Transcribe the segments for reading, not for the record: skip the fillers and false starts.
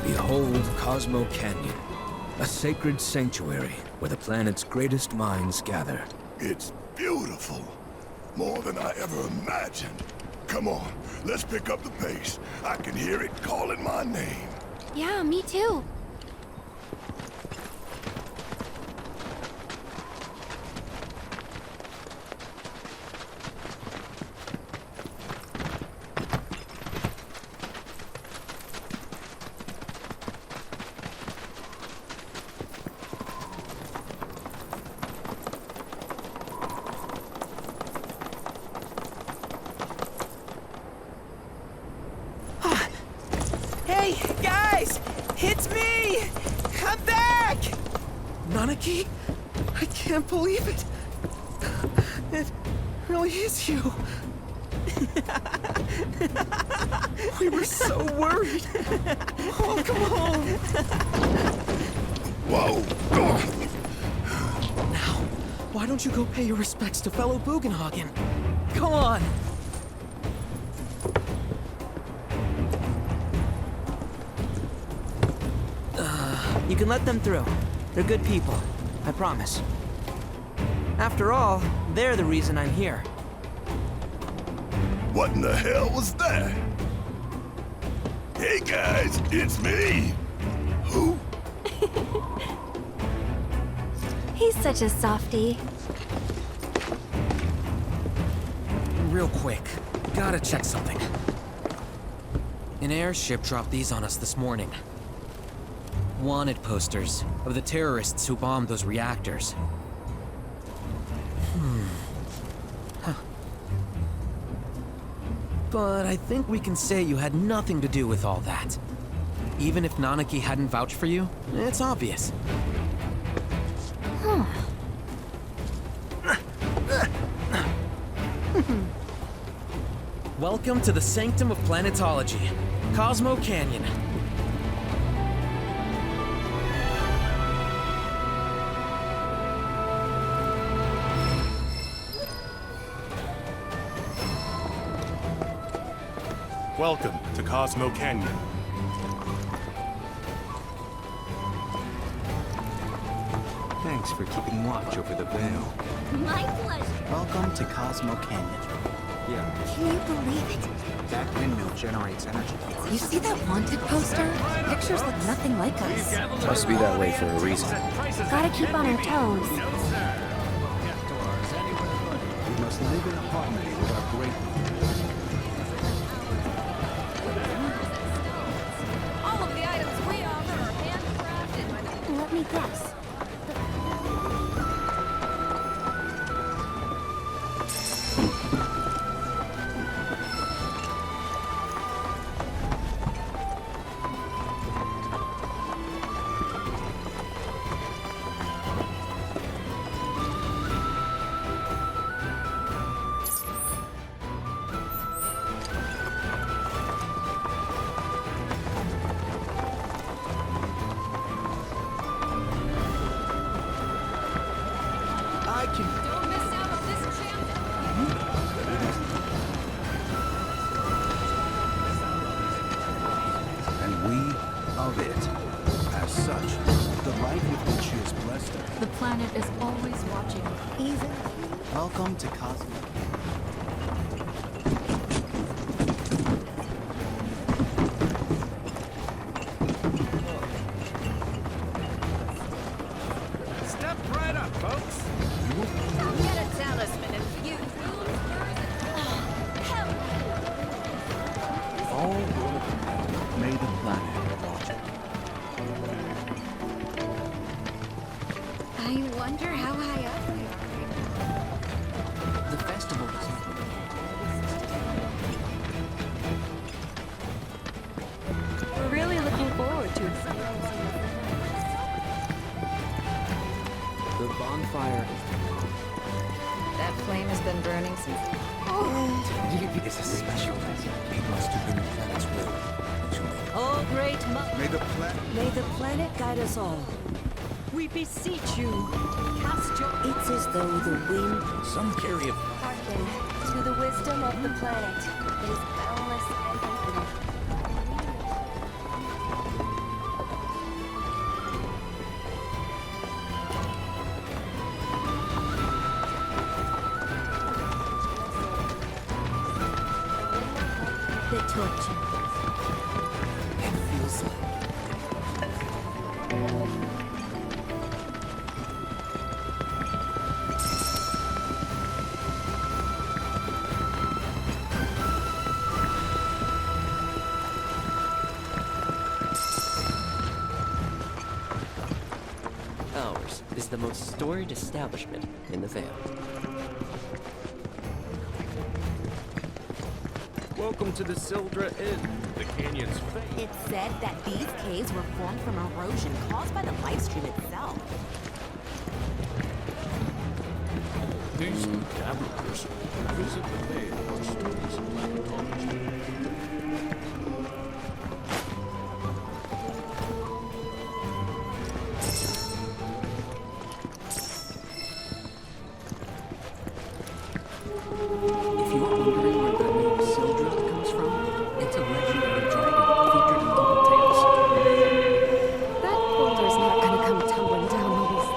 Behold Cosmo Canyon, a sacred sanctuary where the planet's greatest minds gather. It's beautiful. More than I ever imagined. Come on, let's pick up the pace. I can hear it calling my name. Yeah, me too. Hey, guys! It's me! I'm back! Nanaki? I can't believe it. It really is you. We were so worried. Welcome home. Whoa! Now, why don't you go pay your respects to fellow Bugenhagen? Come on! You can let them through. They're good people. I promise. After all, they're the reason I'm here. What in the hell was that? Hey guys, it's me! Who? He's such a softie. Real quick, gotta check something. An airship dropped these on us this morning. Wanted posters of the terrorists who bombed those reactors. Huh. But I think we can say you had nothing to do with all that. Even if Nanaki hadn't vouched for you, it's obvious. Huh. Welcome to the sanctum of planetology, Cosmo Canyon. Welcome to Cosmo Canyon. Thanks for keeping watch over the veil. My pleasure. Welcome to Cosmo Canyon. Yeah, Can you believe it? that windmill generates energy. You see that wanted poster? Pictures look nothing like us. Must be that way for a reason. Gotta keep on our toes. We must live in harmony with our great. All of the items we offer are handcrafted by the... Let me guess. Don't miss out on this chance. And we of it. As such, the light with which she has blessed her. The planet is always watching. Even. Welcome to Cosmo. Step right up, folks. Get a talisman and fuse rules. All will may the planet watch. I wonder how high up we are. The festival We're really looking forward to it. The bonfire. That flame has been burning since... It's a special lesson. It must have been the planet's will to make. Oh, great mother, May the planet. may the planet guide us all. We beseech you, cast your... It's as though the wind Some carry a hearken to the wisdom of the planet. It is boundless and infinite. It feels like... Ours is the most storied establishment in the Vale. Welcome to the Sildra Inn, the canyon's fate. It's said that these caves were formed from erosion caused by the life stream itself. These gatherers visit the Vale for studies in planetology. If you're wondering where the name Sildra comes from, it's a legendary dragon featured in local tales. That boulder's not gonna come tumbling down, Mobius.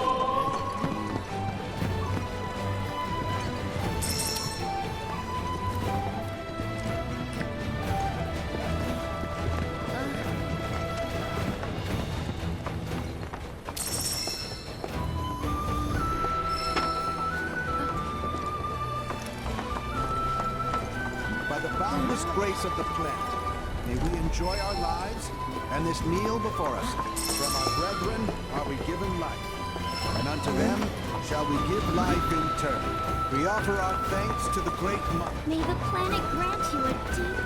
By the boundless grace of the planet, may we enjoy our lives and this meal before us. From our brethren are we given life, and unto them shall we give life in turn. We offer our thanks to the Great Mother. May the planet grant you a deep...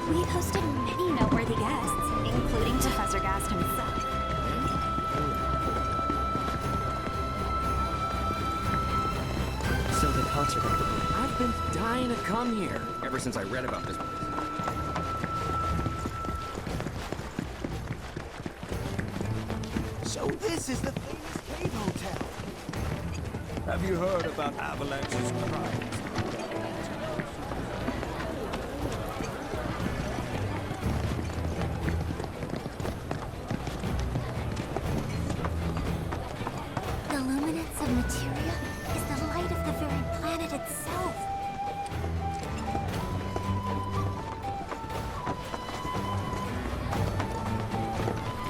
We've hosted many noteworthy guests, including Professor Gast himself. So the concert of the Blade. I've been dying to come here ever since I read about this place. So this is the famous cave hotel. Have you heard about Avalanche's crimes? The luminance of materia is the light of the very planet itself.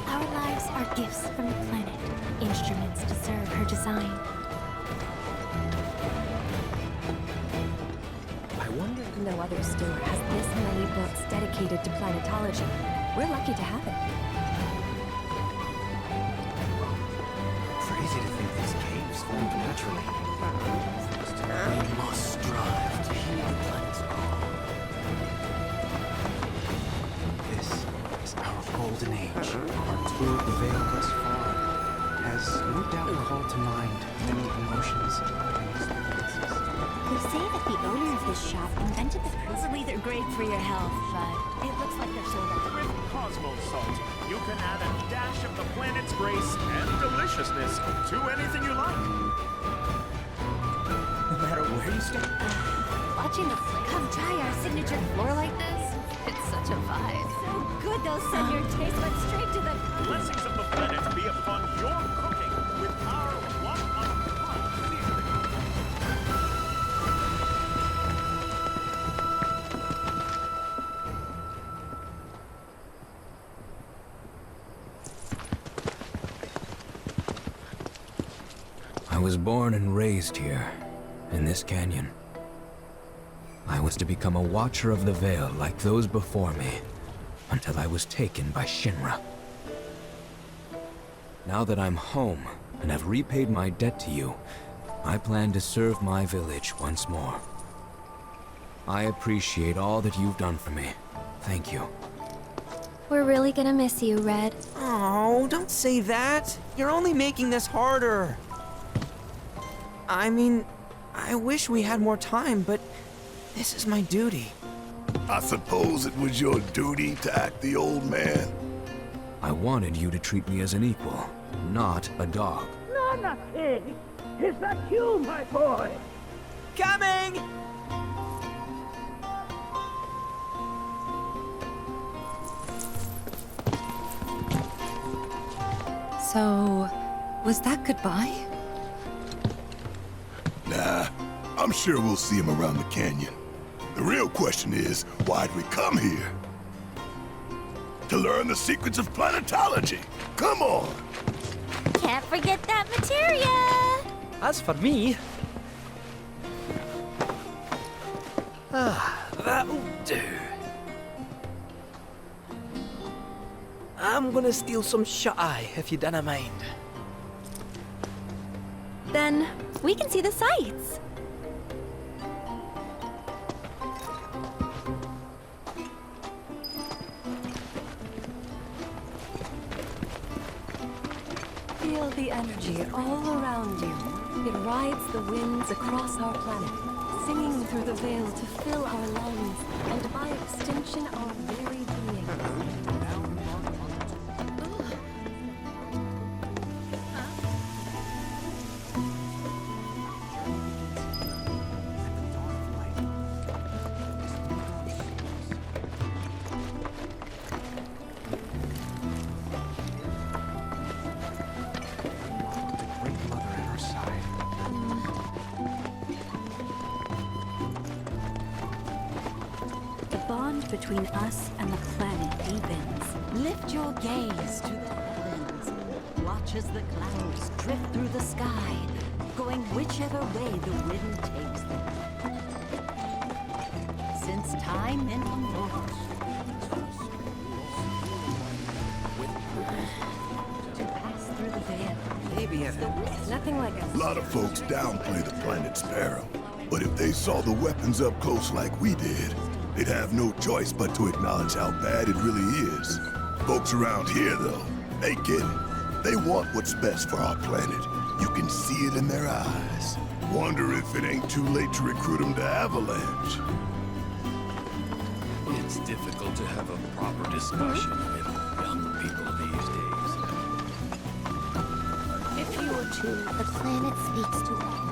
Our lives are gifts from the planet, instruments to serve her design. I wonder... No other store has this many books dedicated to planetology. We're lucky to have it. Crazy to think these caves formed naturally. We must strive to heal the planet's call. This is our golden age. Our tour of the Vale thus far has no doubt called to mind many emotions and experiences. They say that the owner of this shop invented the principle. They're great for your health, but it looks like they're sold out. With Cosmo salt, you can add a dash of the planet's grace and deliciousness to anything you like. No matter where you step. Watching the flick come try our signature floor like this, it's such a vibe. So good they'll send your taste buds straight to the... Blessings of the planet be upon your cooking with our one-of-a-kind seasoning. I was born and raised here, in this canyon. I was to become a watcher of the Vale like those before me, until I was taken by Shinra. Now that I'm home and have repaid my debt to you, I plan to serve my village once more. I appreciate all that you've done for me. Thank you. We're really gonna miss you, Red. Oh, don't say that. You're only making this harder. I mean, I wish we had more time, but this is my duty. I suppose it was your duty to act the old man. I wanted you to treat me as an equal, not a dog. Not a pig. Is that you, my boy? Coming! So, was that goodbye? Nah, I'm sure we'll see him around the canyon. real question is, why'd we come here? To learn the secrets of planetology. Come on! Can't forget that materia! As for me... that'll do. I'm gonna steal some shut-eye, if you don't mind. Then we can see the sights. Feel the energy all around you. It rides the winds across our planet, singing through the veil to fill our lungs, and by extension our very being. Between us and the planet deepens. Lift your gaze to the heavens. Watch as the clouds drift through the sky, going whichever way the wind takes them. Since time immemorial. To pass through the veil. Maybe Nothing like A lot of folks downplay the planet's peril. But if they saw the weapons up close like we did, they'd have no choice but to acknowledge how bad it really is. Folks around here, though, they get it. They want what's best for our planet. You can see it in their eyes. Wonder if it ain't too late to recruit them to Avalanche. It's difficult to have a proper discussion with young people these days. If you were to, the planet speaks to all.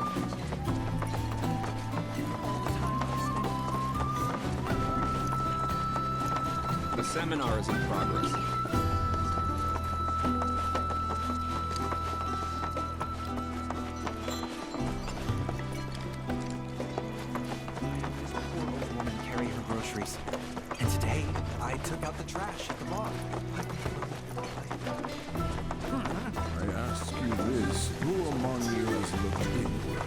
The seminar is in progress. This poor old woman carry her groceries. And today, I took out the trash at the bar. I ask you this, who among you has looked inward?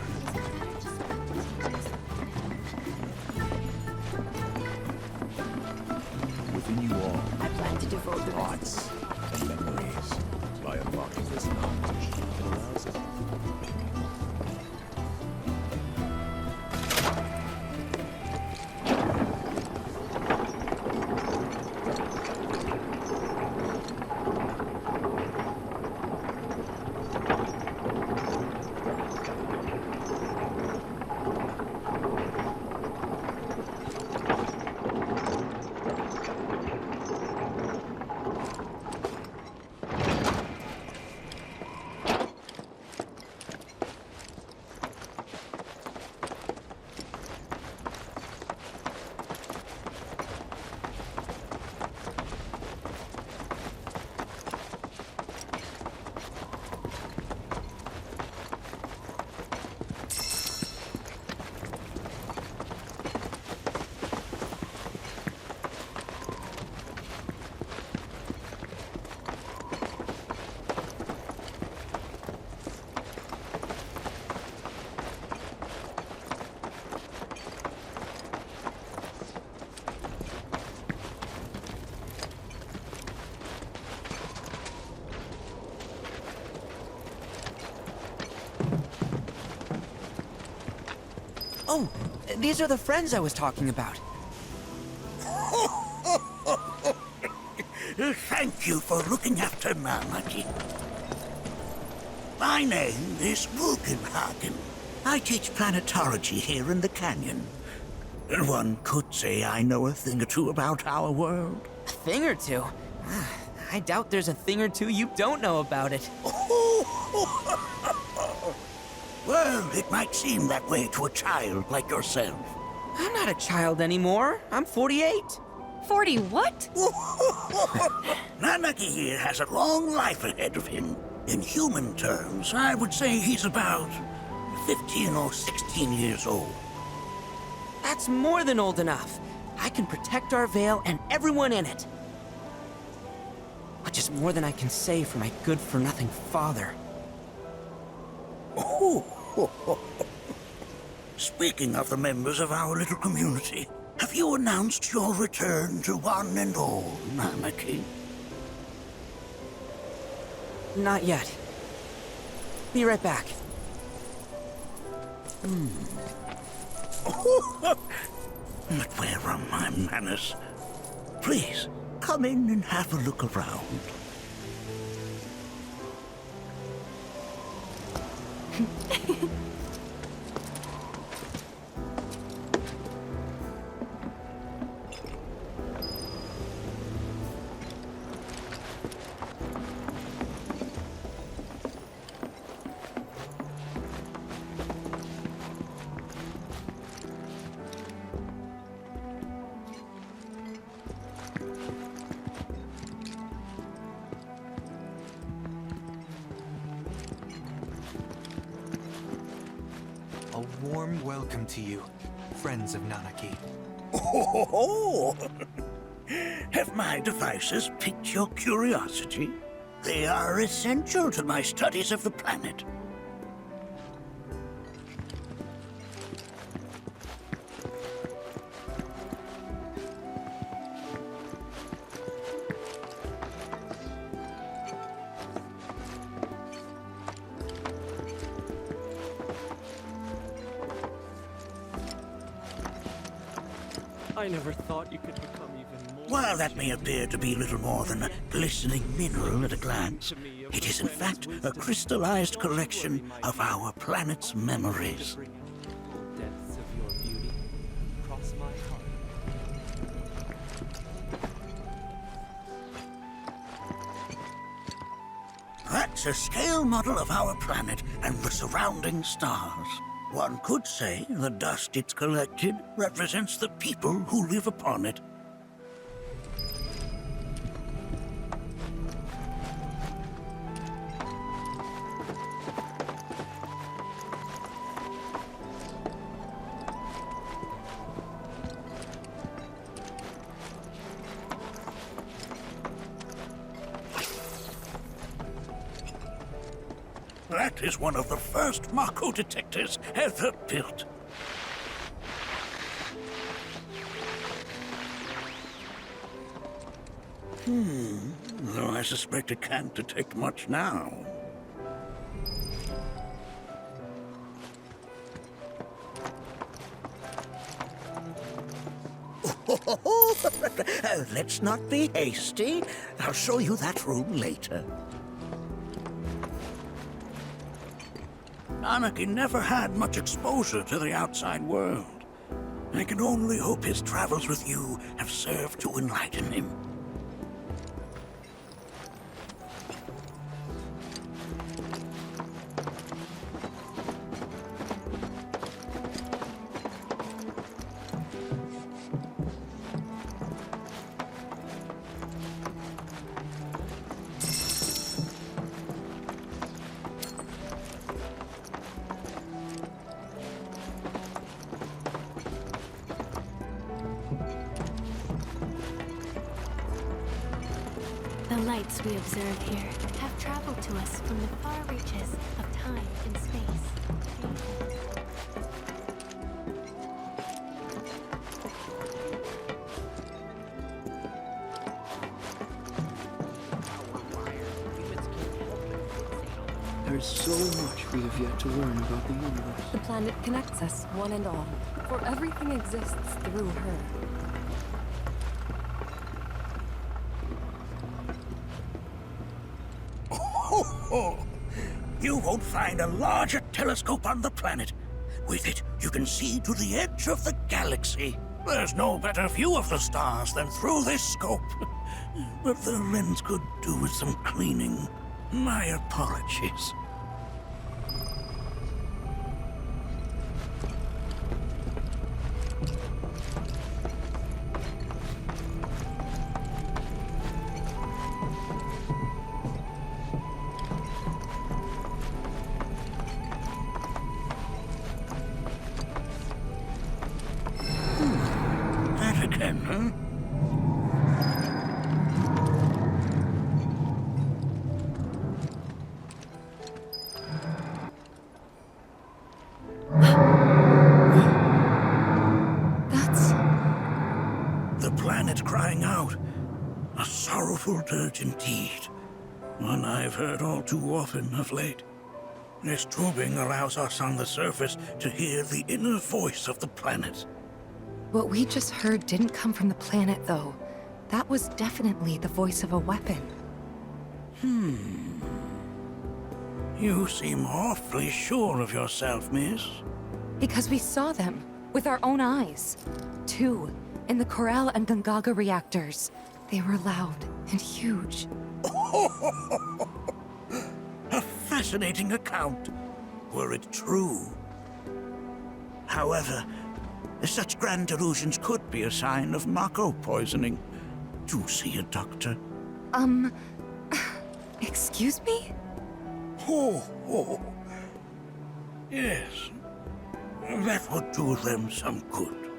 Within you all, I plan to devote the thoughts and memories. By unlocking this knowledge, it allows us. Oh, these are the friends I was talking about. Thank you for looking after Marmaduke. My name is Bugenhagen. I teach planetology here in the canyon. One could say I know a thing or two about our world. A thing or two? I doubt there's a thing or two you don't know about it. Well, it might seem that way to a child like yourself. I'm not a child anymore. I'm 48. 40 what? Nanaki here has a long life ahead of him. In human terms, I would say he's about 15 or 16 years old. That's more than old enough. I can protect our Vale and everyone in it. Which is more than I can say for my good-for-nothing father. Speaking of the members of our little community, have you announced your return to one and all, Nanaki? Not yet. Be right back. But where are my manners? Please, come in and have a look around. A warm welcome to you, friends of Nanaki. Oh, have my devices piqued your curiosity? They are essential to my studies of the planet. I never thought you could become even more... While that may appear to be little more than a glistening mineral at a glance, it is in fact a crystallized collection of our planet's memories. Depths of your beauty cross my heart. That's a scale model of our planet and the surrounding stars. One could say the dust it's collected represents the people who live upon it. That is one of the first Mako detectors ever built. Though I suspect it can't detect much now. Let's not be hasty. I'll show you that room later. Anarchy never had much exposure to the outside world. I can only hope his travels with you have served to enlighten him. The lights we observe here have traveled to us from the far reaches of time and space. There is so much we have yet to learn about the universe. The planet connects us, one and all, for everything exists through her. You won't find a larger telescope on the planet. With it, you can see to the edge of the galaxy. There's no better view of the stars than through this scope. But the lens could do with some cleaning. My apologies. again, huh? That's... The planet crying out. A sorrowful dirge indeed. One I've heard all too often of late. This tubing allows us on the surface to hear the inner voice of the planet. What we just heard didn't come from the planet, though. That was definitely the voice of a weapon. You seem awfully sure of yourself, miss. Because we saw them, with our own eyes. 2, in the Corel and Gungaga reactors. They were loud and huge. A fascinating account, were it true. However, such grand delusions could be a sign of Mako poisoning. Do see a doctor. Excuse me? Oh. Yes. That would do them some good.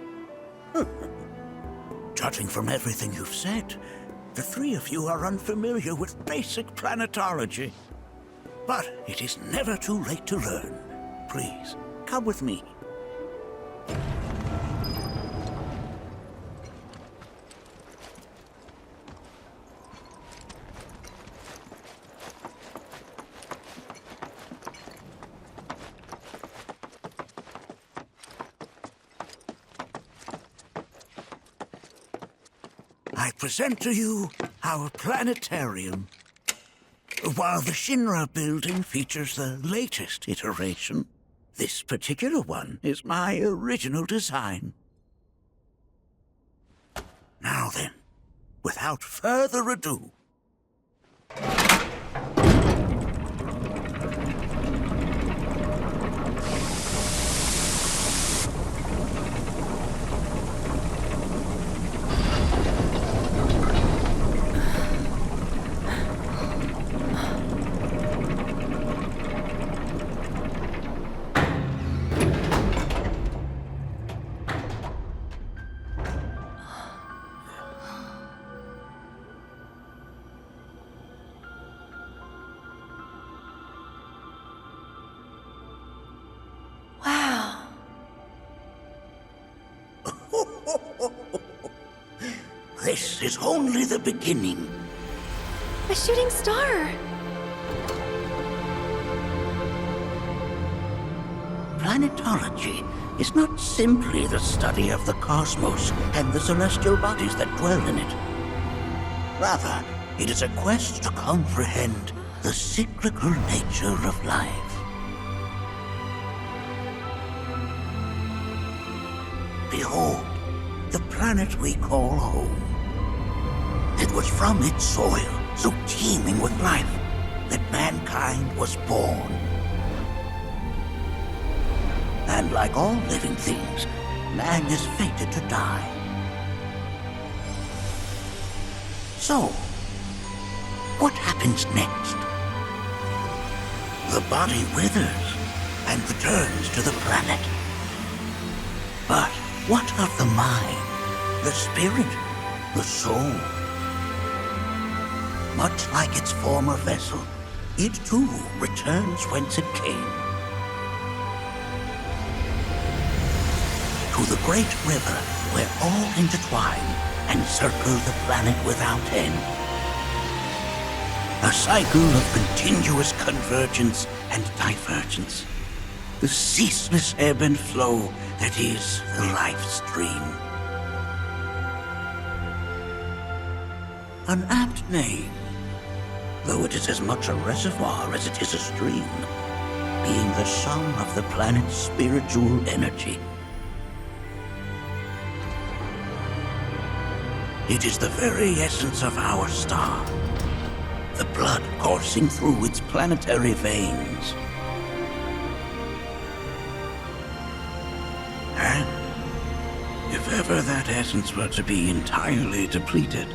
Judging from everything you've said, the three of you are unfamiliar with basic planetology. But it is never too late to learn. Please, come with me. I present to you our planetarium. While the Shinra building features the latest iteration, this particular one is my original design. Now then, without further ado, this is only the beginning. A shooting star! Planetology is not simply the study of the cosmos and the celestial bodies that dwell in it. Rather, it is a quest to comprehend the cyclical nature of life. Behold, the planet we call home. It was from its soil, so teeming with life, that mankind was born. And like all living things, man is fated to die. So, what happens next? The body withers and returns to the planet. But what of the mind, the spirit, the soul? Much like its former vessel, it too returns whence it came. To the great river where all intertwine and circle the planet without end. A cycle of continuous convergence and divergence. The ceaseless ebb and flow that is the life stream. An apt name, though it is as much a reservoir as it is a stream, being the sum of the planet's spiritual energy. It is the very essence of our star, the blood coursing through its planetary veins. And if ever that essence were to be entirely depleted,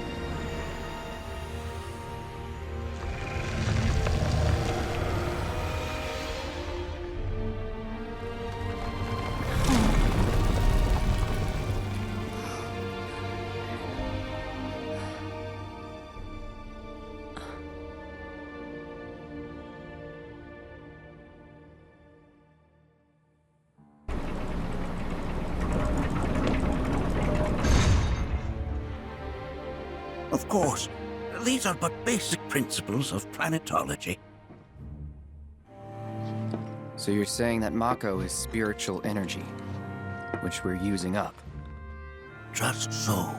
Of course, these are but basic principles of planetology. So you're saying that Mako is spiritual energy, which we're using up? Just so.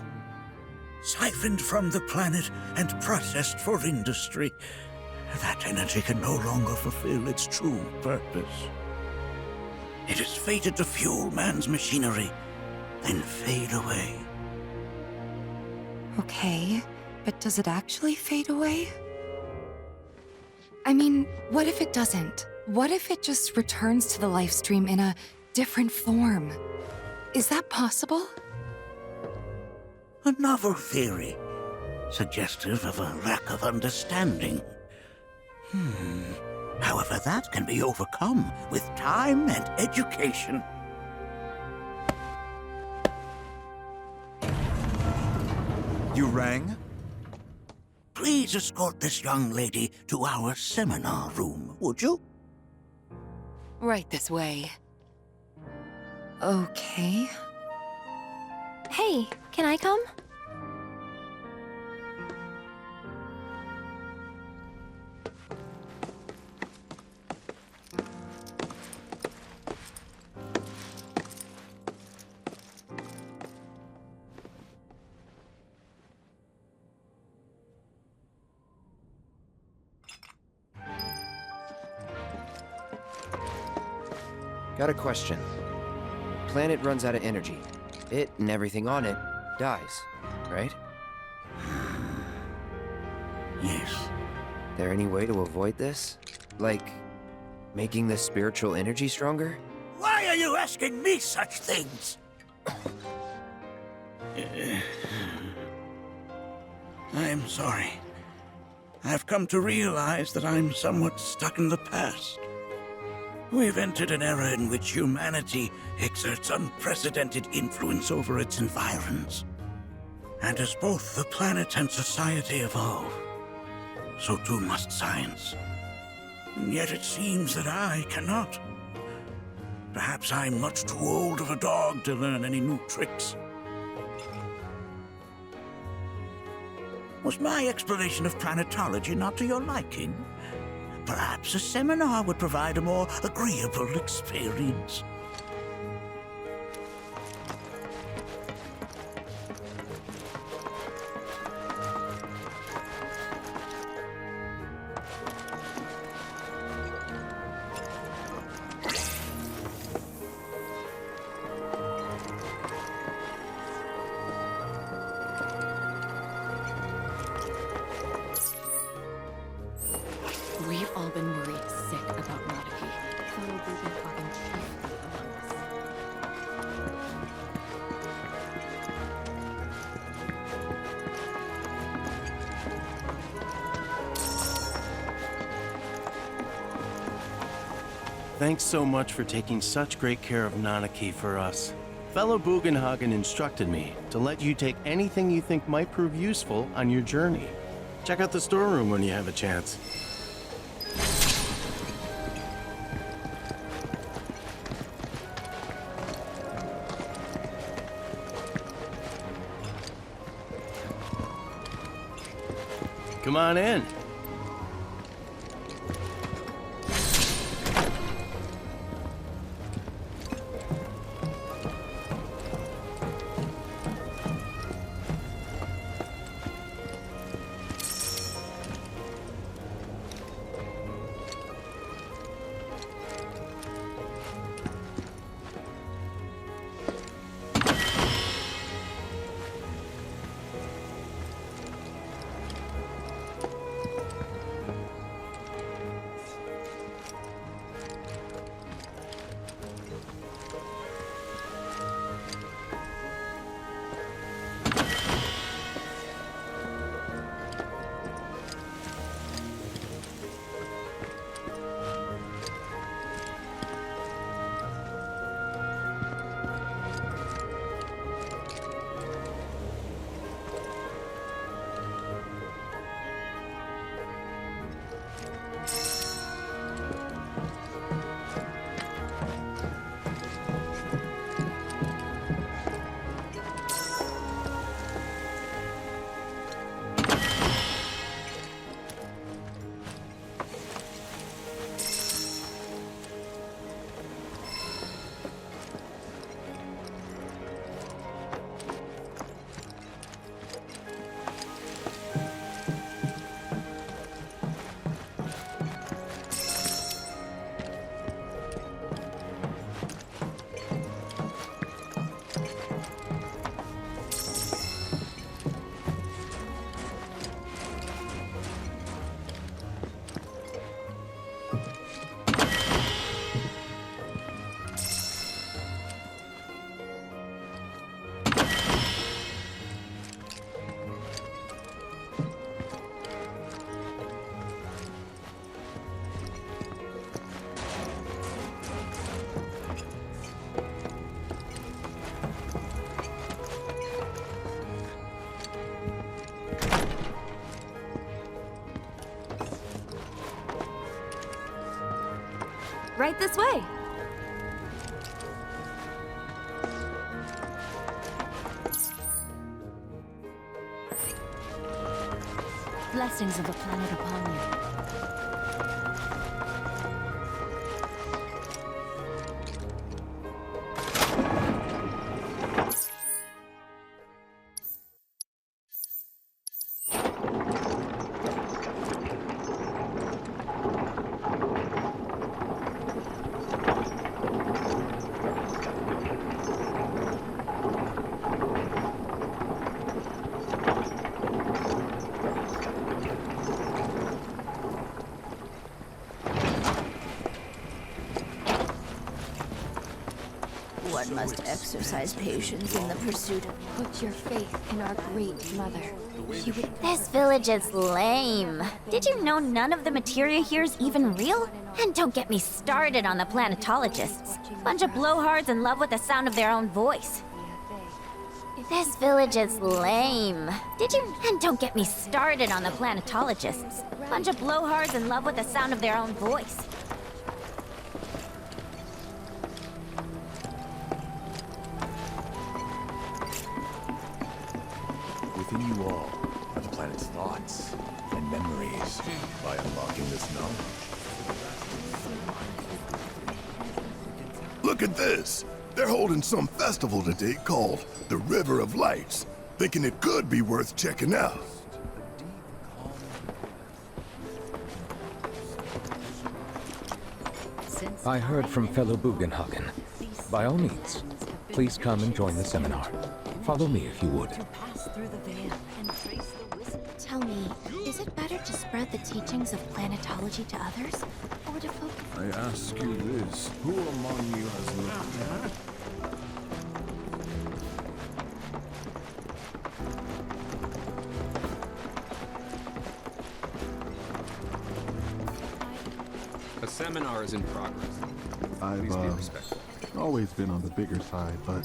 Siphoned from the planet and processed for industry, that energy can no longer fulfill its true purpose. It is fated to fuel man's machinery, then fade away. Okay, but does it actually fade away? I mean, what if it doesn't? What if it just returns to the life stream in a different form? Is that possible? A novel theory, suggestive of a lack of understanding. However, that can be overcome with time and education. You rang? Please escort this young lady to our seminar room, would you? Right this way. Okay. Hey, can I come? Got a question. Planet runs out of energy. It and everything on it dies, right? Yes. There any way to avoid this? Like, making the spiritual energy stronger? Why are you asking me such things? I'm sorry. I've come to realize that I'm somewhat stuck in the past. We've entered an era in which humanity exerts unprecedented influence over its environs. And as both the planet and society evolve, so too must science. And yet it seems that I cannot. Perhaps I'm much too old of a dog to learn any new tricks. Was my explanation of planetology not to your liking? Perhaps a seminar would provide a more agreeable experience. We've all been worried sick about Monarchy. Fellow Bugenhagen chiefly among us. Thanks so much for taking such great care of Nanaki for us. Fellow Bugenhagen instructed me to let you take anything you think might prove useful on your journey. Check out the storeroom when you have a chance. Come on in. Right this way. Blessings of the planet upon you. One must exercise patience in the pursuit of... Put your faith in our great mother. She would... This village is lame. Did you know none of the materia here is even real? And don't get me started on the planetologists. Bunch of blowhards in love with the sound of their own voice. This village is lame. Did you? And don't get me started on the planetologists. Bunch of blowhards in love with the sound of their own voice. Within you all are the planet's thoughts and memories. By unlocking this knowledge. Look at this! They're holding some festival today called the River of Lights. Thinking it could be worth checking out. I heard from fellow Bugenhagen. By all means, please come and join the seminar. Follow me if you would. Tell me, is it better to spread the teachings of planetology to others, or to focus... I ask you this, who among you has looked? A seminar is in progress. Please be respectful. Always been on the bigger side, but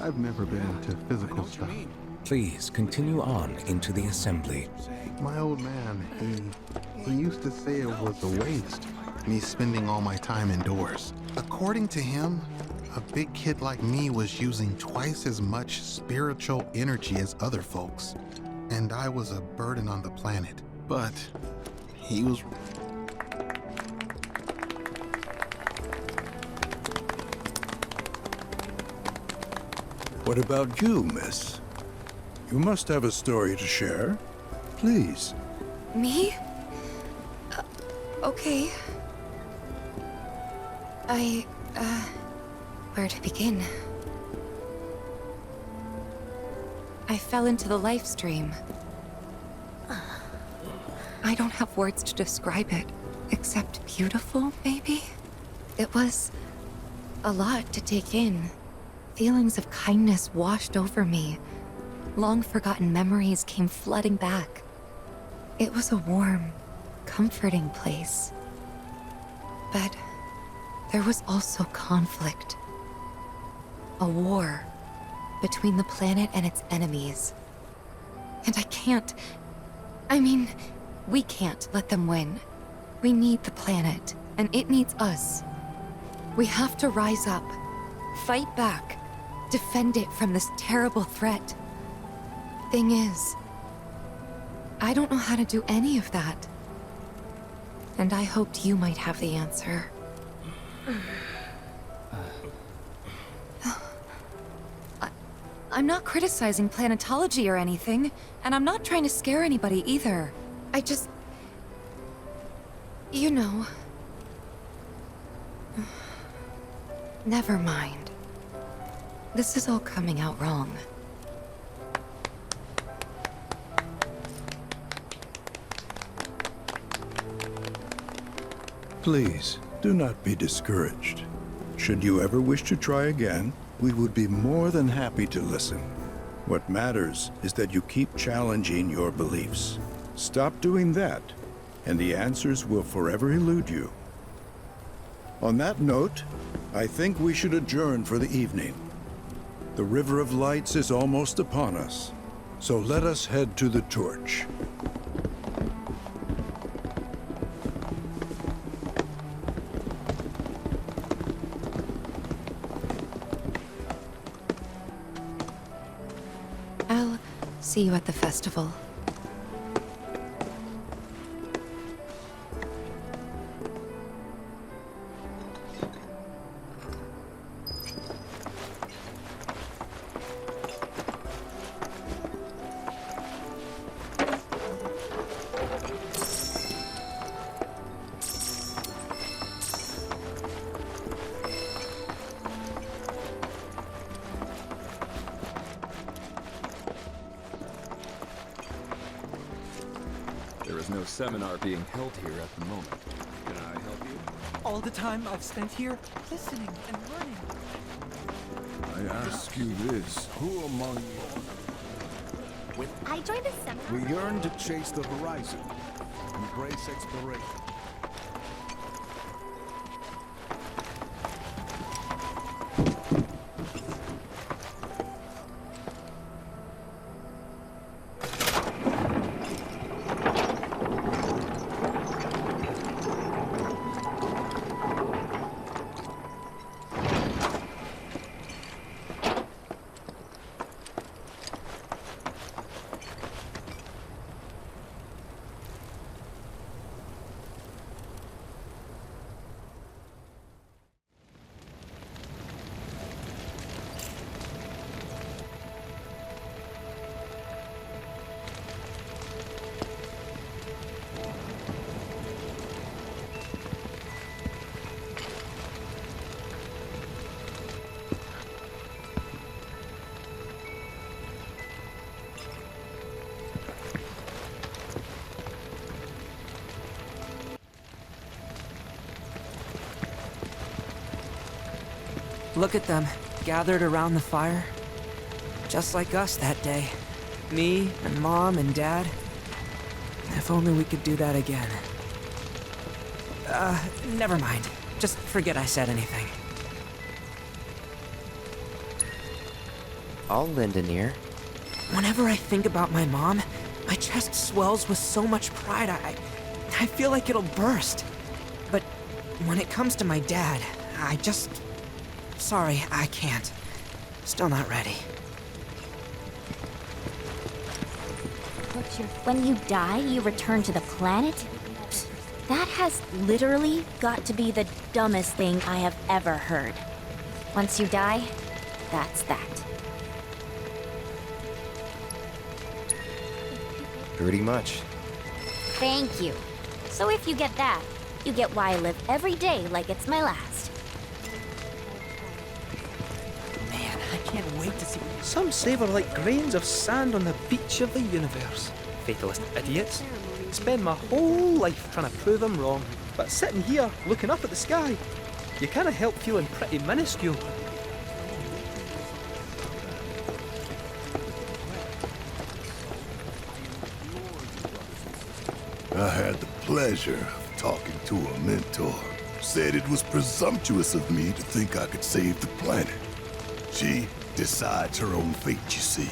I've never been into physical stuff. Please continue on into the assembly. My old man, he used to say it was a waste, me spending all my time indoors. According to him, a big kid like me was using twice as much spiritual energy as other folks, and I was a burden on the planet. But he was... What about you, miss? You must have a story to share. Please. Me? Okay. Where to begin? I fell into the life stream. I don't have words to describe it, except beautiful, maybe? It was a lot to take in. Feelings of kindness washed over me. Long-forgotten memories came flooding back. It was a warm, comforting place. But there was also conflict. A war between the planet and its enemies. And we can't let them win. We need the planet, and it needs us. We have to rise up, fight back, defend it from this terrible threat. Thing is, I don't know how to do any of that. And I hoped you might have the answer. I'm not criticizing planetology or anything, and I'm not trying to scare anybody either. I just... You know... Never mind. This is all coming out wrong. Please, do not be discouraged. Should you ever wish to try again, we would be more than happy to listen. What matters is that you keep challenging your beliefs. Stop doing that, and the answers will forever elude you. On that note, I think we should adjourn for the evening. The River of Lights is almost upon us, so let us head to the torch. See you at the festival. There is no seminar being held here at the moment. Can I help you? All the time I've spent here, listening and learning. I ask you this, who among you... I joined a seminar. We yearn to chase the horizon, embrace exploration. Look at them, gathered around the fire. Just like us that day. Me and Mom and Dad. If only we could do that again. Never mind. Just forget I said anything. I'll lend an ear. Whenever I think about my mom, my chest swells with so much pride, I feel like it'll burst. But when it comes to my dad, I just... Sorry, I can't. Still not ready. When you die, you return to the planet? Psst, that has literally got to be the dumbest thing I have ever heard. Once you die, that's that. Pretty much. Thank you. So if you get that, you get why I live every day like it's my last. I can't wait to see. Some savor like grains of sand on the beach of the universe. Fatalist idiots. Spend my whole life trying to prove them wrong, but sitting here looking up at the sky, you can't help feeling pretty minuscule. I had the pleasure of talking to a mentor. Said it was presumptuous of me to think I could save the planet. She decides her own fate, you see.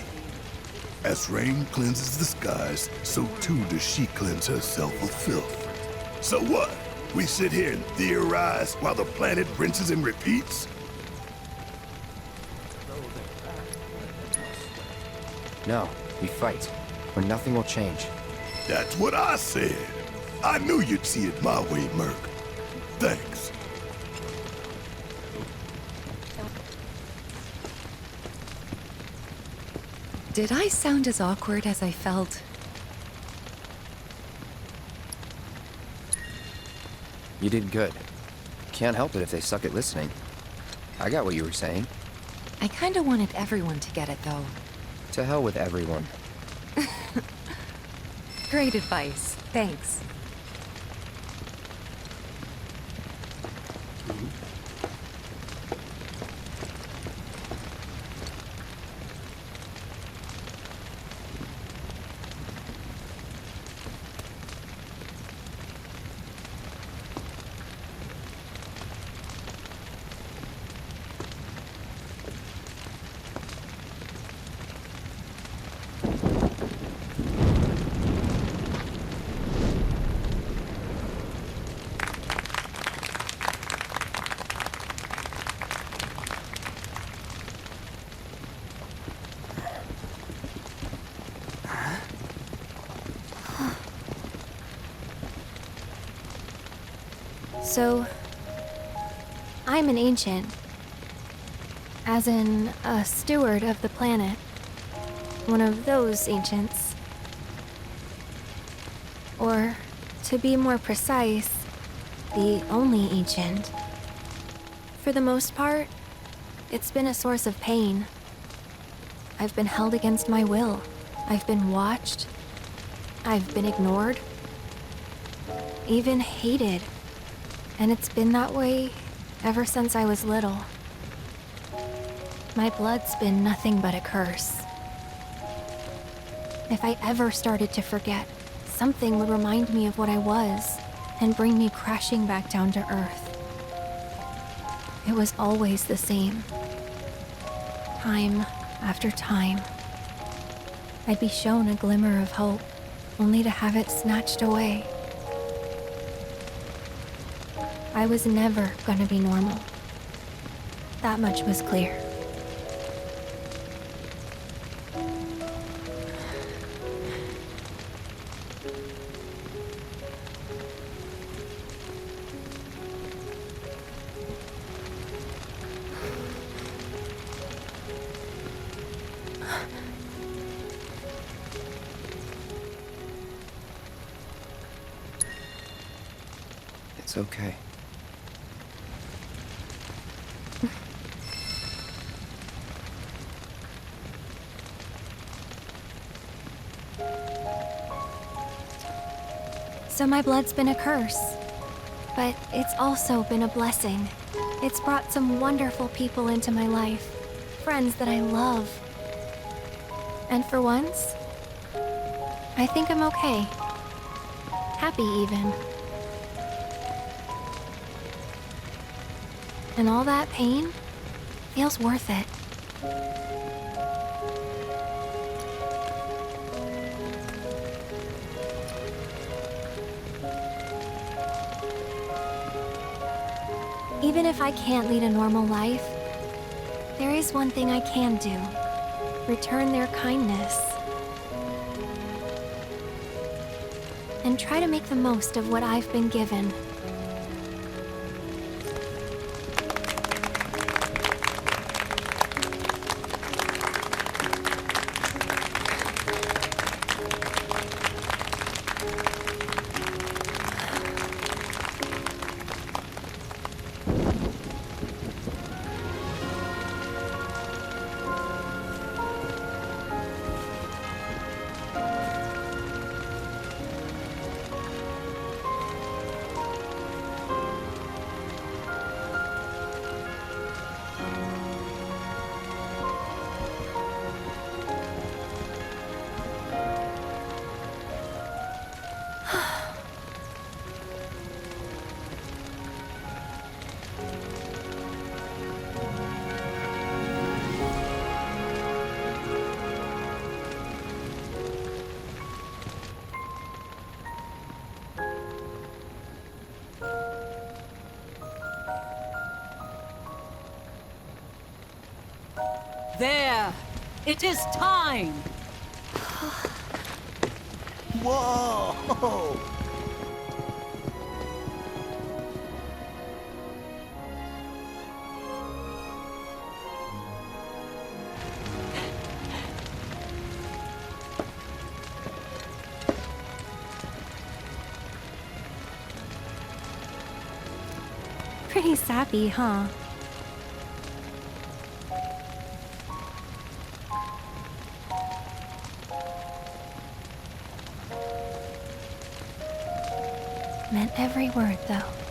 As rain cleanses the skies, so too does she cleanse herself of filth. So what? We sit here and theorize while the planet rinses and repeats? No, we fight, or nothing will change. That's what I said. I knew you'd see it my way, Merc. Thanks. Did I sound as awkward as I felt? You did good. Can't help it if they suck at listening. I got what you were saying. I kinda wanted everyone to get it, though. To hell with everyone. Great advice. Thanks. So, I'm an ancient. As in, a steward of the planet. One of those ancients. Or, to be more precise, the only ancient. For the most part, it's been a source of pain. I've been held against my will. I've been watched. I've been ignored. Even hated. And it's been that way ever since I was little. My blood's been nothing but a curse. If I ever started to forget, something would remind me of what I was and bring me crashing back down to Earth. It was always the same. Time after time. I'd be shown a glimmer of hope, only to have it snatched away. I was never gonna be normal. That much was clear. It's okay. So my blood's been a curse, but it's also been a blessing. It's brought some wonderful people into my life, friends that I love. And for once, I think I'm okay. Happy even. And all that pain feels worth it. Even if I can't lead a normal life, there is one thing I can do. Return their kindness. And try to make the most of what I've been given. There! It is time! Whoa! Pretty sappy, huh? Meant every word, though.